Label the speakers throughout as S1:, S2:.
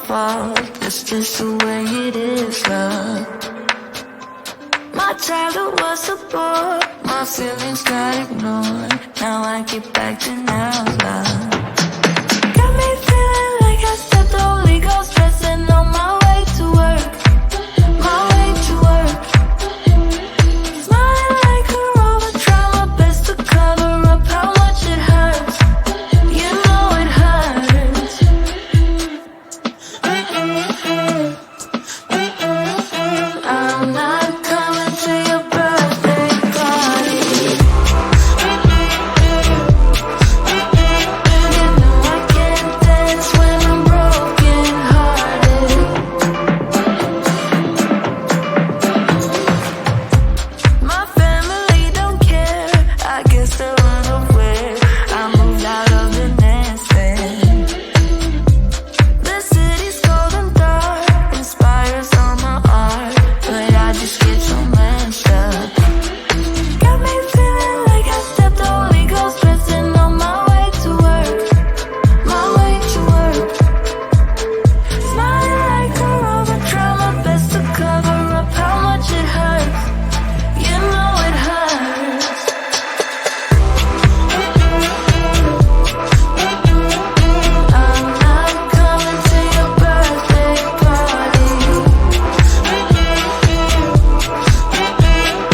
S1: fault. It's just the way it is, love. My childhood was a bore. My feelings got ignored. Now I get back to now, love. Got me feeling like I stepped the Holy Ghost, stressing on my way to work. My way to work. Smiling like a robot, try my best to cover up how much it hurts. You know it hurts. I'm not coming to your birthday party. You know I can't dance when I'm broken hearted. My family don't care, I guess they're unaware. I moved out of the nest then. The city's cold and dark, inspires all my art, but I just get so messed up. Got me feeling like I stepped the Holy Ghost, stressing on my way to work. My way to work. Smiling like a robot, try my best to cover up how much it hurts. You know it hurts. I'm not coming to your birthday party.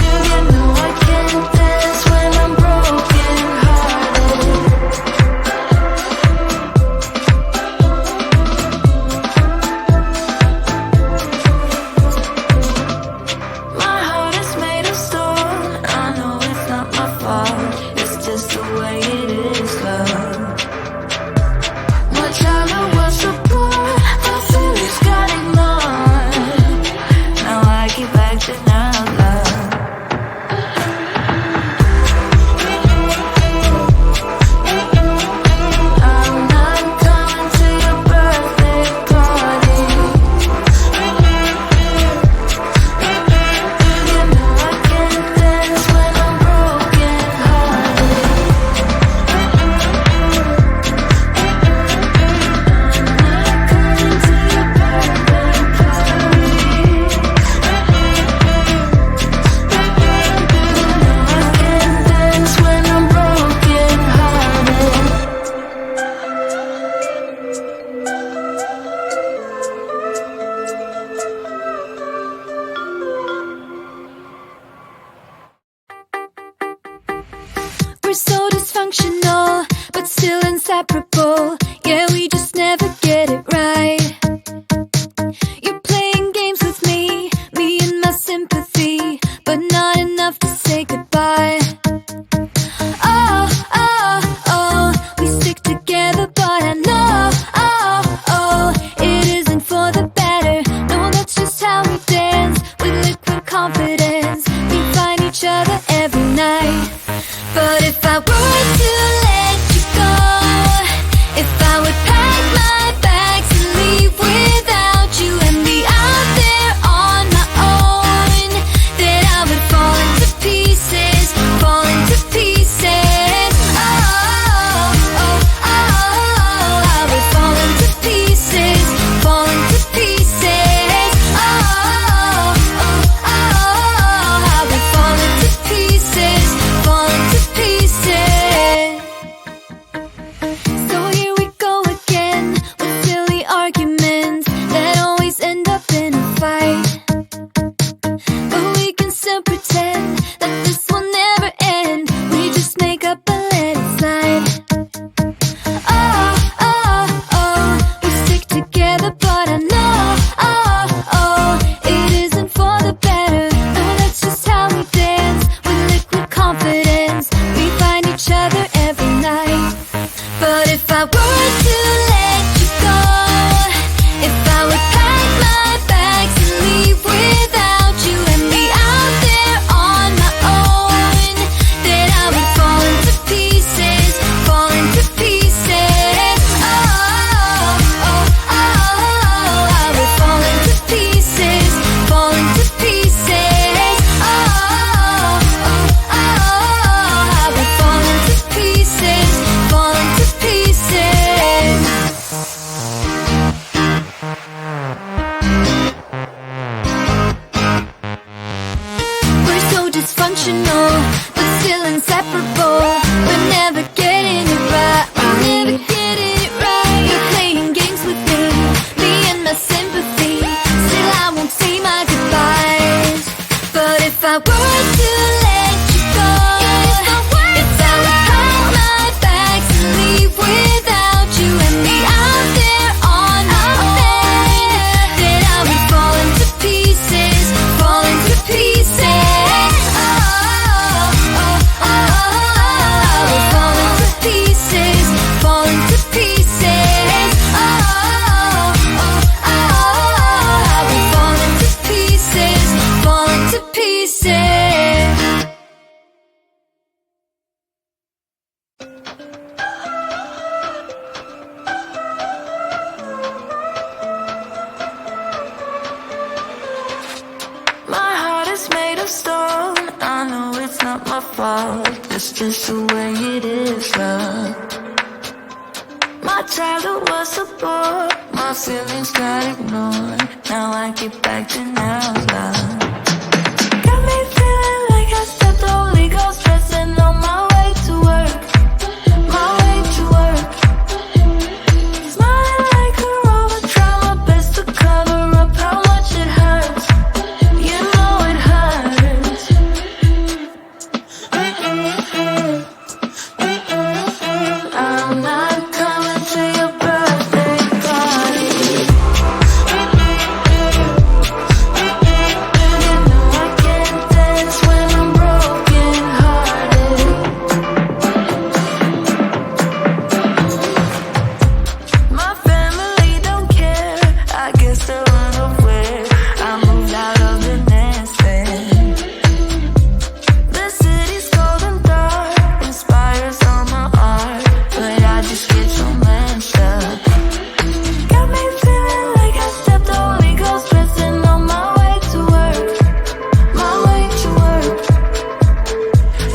S1: You know I can't dance when I'm broken hearted. My heart is made of stone. I know it's not my fault. It's just the way it is, love. My childhood was a bore. My feelings got ignored. Now I get back to now, love. I'm not coming to your birthday party. You know I can't dance when I'm broken hearted. Coming to your birthday party. I can't dance when I'm broken hearted.
S2: We're so dysfunctional, but still inseparable. Yeah, we just never get it right. You're playing games with me and my sympathy, but not enough to say goodbye. Oh, oh, oh, we stick together, but I know, oh, oh, it isn't for the better. No, that's just how we dance, with liquid confidence. We find each other every night. But if I were to let you go, if I would pack my bags and leave without you and be out there on my own, then I would fall into pieces, fall into pieces. Oh, oh, oh, I would fall into pieces, fall into pieces. Oh, oh, oh, I would fall into pieces, fall into pieces. So here we go again, with silly arguments that always end up in a fight. But we can still pretend that this will never end. We just make up and let it slide. Oh, oh, oh, we stick together, but I know, oh, oh, it isn't for the better. No, that's just how we dance, with liquid confidence. We find each other every night. But if I were to let you go, if I would pack my bags and leave without you and be out there dysfunctional, but still inseparable. We're never getting it right. We're never getting it right. You're playing games with me and my sympathy. Still, I won't say my goodbyes. But if I were to let you go, if I would pack my bags and leave without you and me out there on my own, then I would fall into pieces, fall into pieces. I would fall into pieces, fall into pieces. I would fall into pieces, fall into pieces.
S1: My heart is made of stone. I know it's not my fault. It's just the way it is, love. My childhood was a bore. My feelings got ignored. Now I get back to now, love. Got me feeling like I stepped on legal stressing on my way to work. My way to work. Smiling like a robot, try my best to cover up how much it hurts. You know it hurts. I'm not coming to your birthday party. You know I can't dance when I'm broken hearted. My family don't care. I guess they're unaware. I moved out of the nest then. The city's cold and dark, inspires all my art, but I just get so messed up. Got me feeling like I stepped on legal stressing on my way to work. My way to work.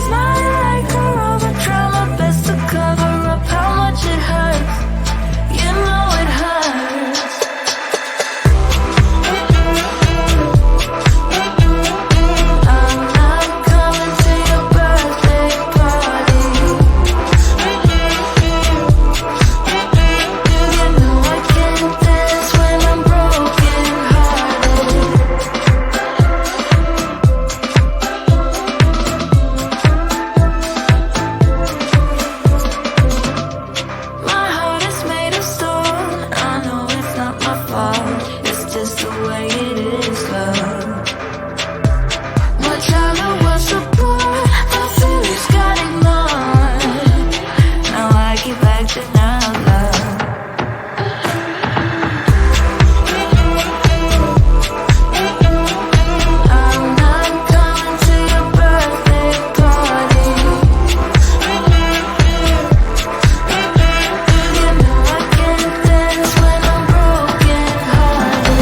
S1: Smiling like a robot, try my best to cover up how much it hurts. You know it hurts. I'm not coming to your birthday party. You know I can't dance when I'm broken hearted. My heart is made of stone. I know it's not my fault. It's just the way it is, love. My childhood was a bore. My feelings got ignored. Now I get back to now, love. I'm not coming to your birthday party. You know I can't dance when I'm broken hearted.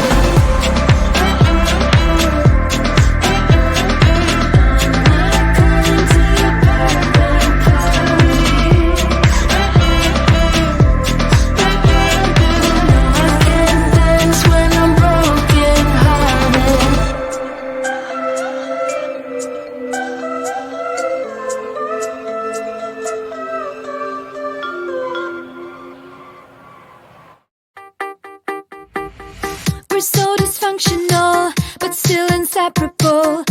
S2: We're so dysfunctional, but still inseparable.